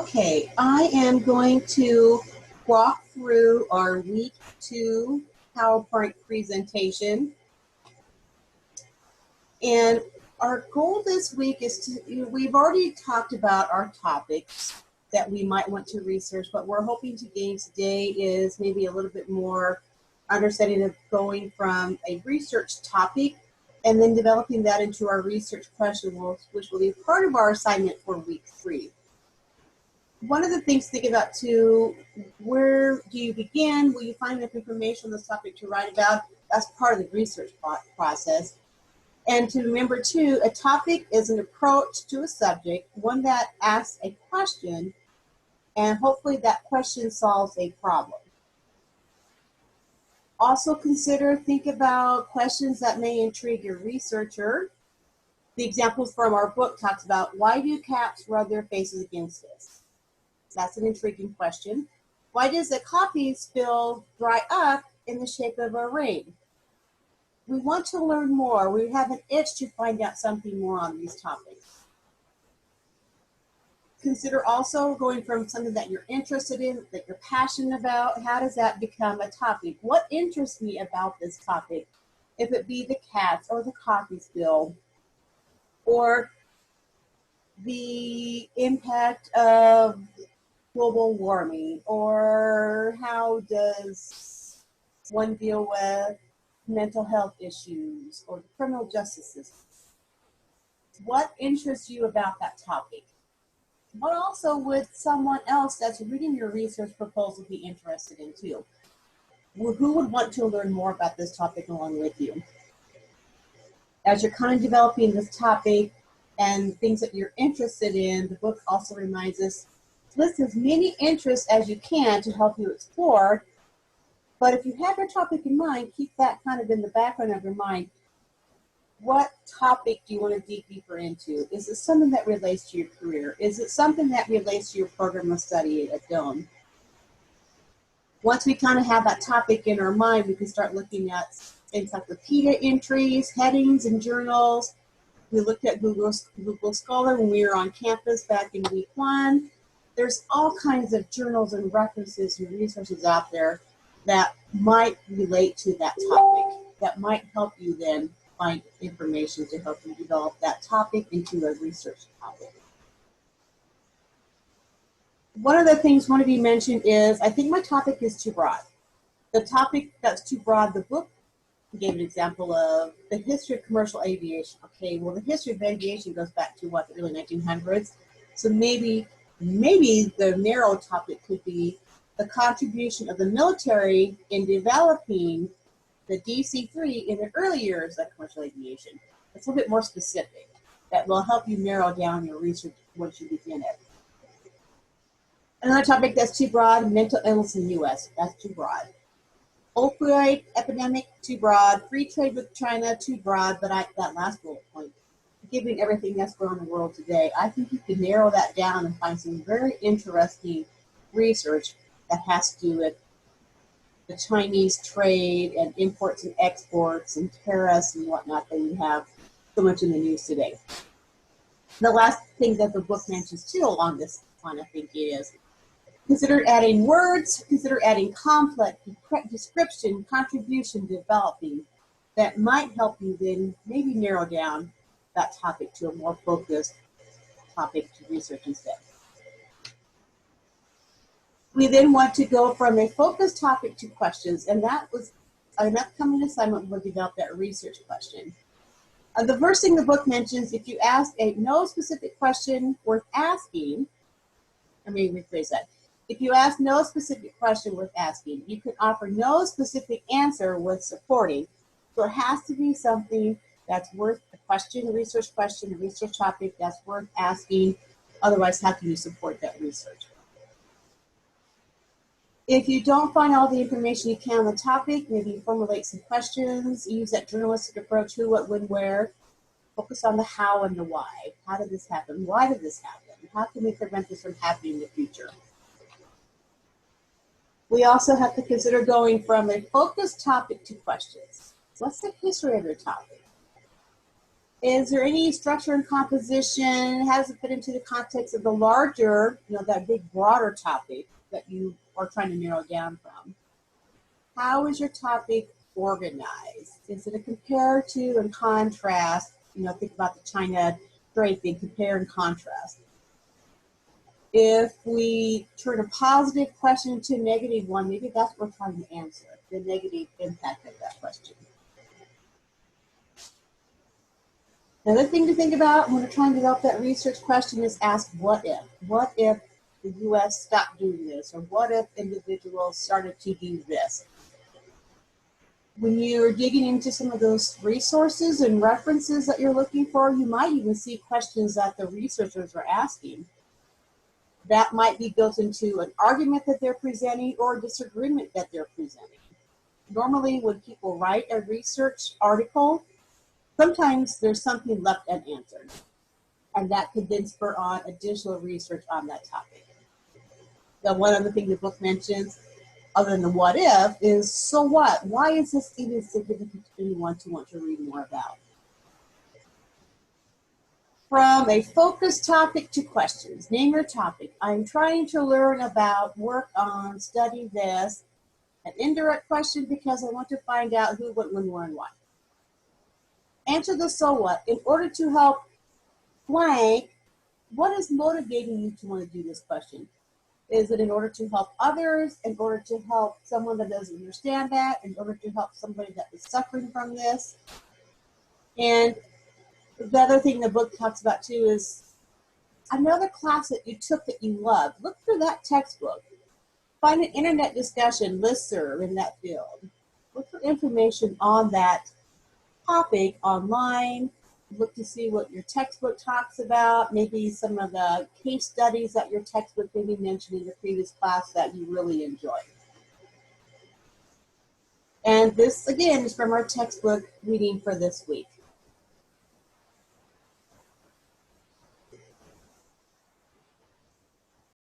Okay, I am going to walk through our week 2 PowerPoint presentation. And our goal this week is to, we've already talked about our topics that we might want to research, but we're hoping to gain today is maybe a little bit more understanding of going from a research topic and then developing that into our research question, which will be part of our assignment for week 3. One of the things to think about too, where do you begin? Will you find enough information on this topic to write about? That's part of the research process. And to remember too, a topic is an approach to a subject, one that asks a question, and hopefully that question solves a problem. Also think about questions that may intrigue your researcher. The examples from our book talks about, why do cats rub their faces against us? That's an intriguing question. Why does a coffee spill dry up in the shape of a ring? We want to learn more. We have an itch to find out something more on these topics. Consider also going from something that you're interested in, that you're passionate about. How does that become a topic? What interests me about this topic? If it be the cats or the coffee spill, or the impact of global warming, or how does one deal with mental health issues or the criminal justice system? What interests you about that topic? What also would someone else that's reading your research proposal be interested in too? Who would want to learn more about this topic along with you? As you're kind of developing this topic and things that you're interested in, the book also reminds us, list as many interests as you can to help you explore. But if you have your topic in mind, keep that kind of in the background of your mind. What topic do you want to dig deeper into? Is it something that relates to your career? Is it something that relates to your program of study at Doane? Once we kind of have that topic in our mind, we can start looking at encyclopedia entries, headings, and journals. We looked at Google Scholar when we were on campus back in week 1. There's all kinds of journals and references and resources out there that might relate to that topic, that might help you then find information to help you develop that topic into a research topic. One of the things one of you mentioned is, I think my topic is too broad. The topic that's too broad, the book gave an example of the history of commercial aviation. Okay, well, the history of aviation goes back to what, the early 1900s? So maybe the narrow topic could be the contribution of the military in developing the DC-3 in the early years of commercial aviation. It's a little bit more specific. That will help you narrow down your research once you begin it. Another topic that's too broad, mental illness in the U.S. That's too broad. Opioid epidemic, too broad. Free trade with China, too broad. But that last bullet point, given everything that's going on in the world today, I think you can narrow that down and find some very interesting research that has to do with the Chinese trade and imports and exports and tariffs and whatnot that we have so much in the news today. The last thing that the book mentions too along this line, I think, is consider adding words, consider adding complex description, contribution, developing, that might help you then maybe narrow down that topic to a more focused topic to research instead. We then want to go from a focused topic to questions, and that was an upcoming assignment. We'll develop that research question. The first thing the book mentions, if you ask no specific question worth asking, let me rephrase that. If you ask no specific question worth asking, you can offer no specific answer worth supporting. So it has to be something that's worth a question, a research topic that's worth asking. Otherwise, how can you support that research? If you don't find all the information you can on the topic, maybe formulate some questions, use that journalistic approach, who, what, when, where. Focus on the how and the why. How did this happen? Why did this happen? How can we prevent this from happening in the future? We also have to consider going from a focused topic to questions. What's the history of your topic? Is there any structure and composition? How does it fit into the context of the larger, that big broader topic that you are trying to narrow down from? How is your topic organized? Is it a comparative and contrast? Think about the China trade thing, compare and contrast. If we turn a positive question into a negative one, maybe that's what we're trying to answer, the negative impact of that question. Another thing to think about when we're trying to develop that research question is ask what if? What if the U.S. stopped doing this? Or what if individuals started to do this? When you're digging into some of those resources and references that you're looking for, you might even see questions that the researchers are asking that might be built into an argument that they're presenting or a disagreement that they're presenting. Normally, when people write a research article, sometimes there's something left unanswered, and that could then spur on additional research on that topic. The one other thing the book mentions, other than the what if, is so what? Why is this even significant to anyone to want to read more about? From a focused topic to questions. Name your topic. I'm trying to learn about, work on, study this. An indirect question because I want to find out who, what, when, where, and why. Answer the so what. In order to help blank, what is motivating you to want to do this question? Is it in order to help others, in order to help someone that doesn't understand that, in order to help somebody that is suffering from this? And the other thing the book talks about too is another class that you took that you loved. Look for that textbook. Find an internet discussion listserv in that field. Look for information on that topic online. Look to see what your textbook talks about, maybe some of the case studies that your textbook maybe mentioned in the previous class that you really enjoyed. And this, again, is from our textbook reading for this week.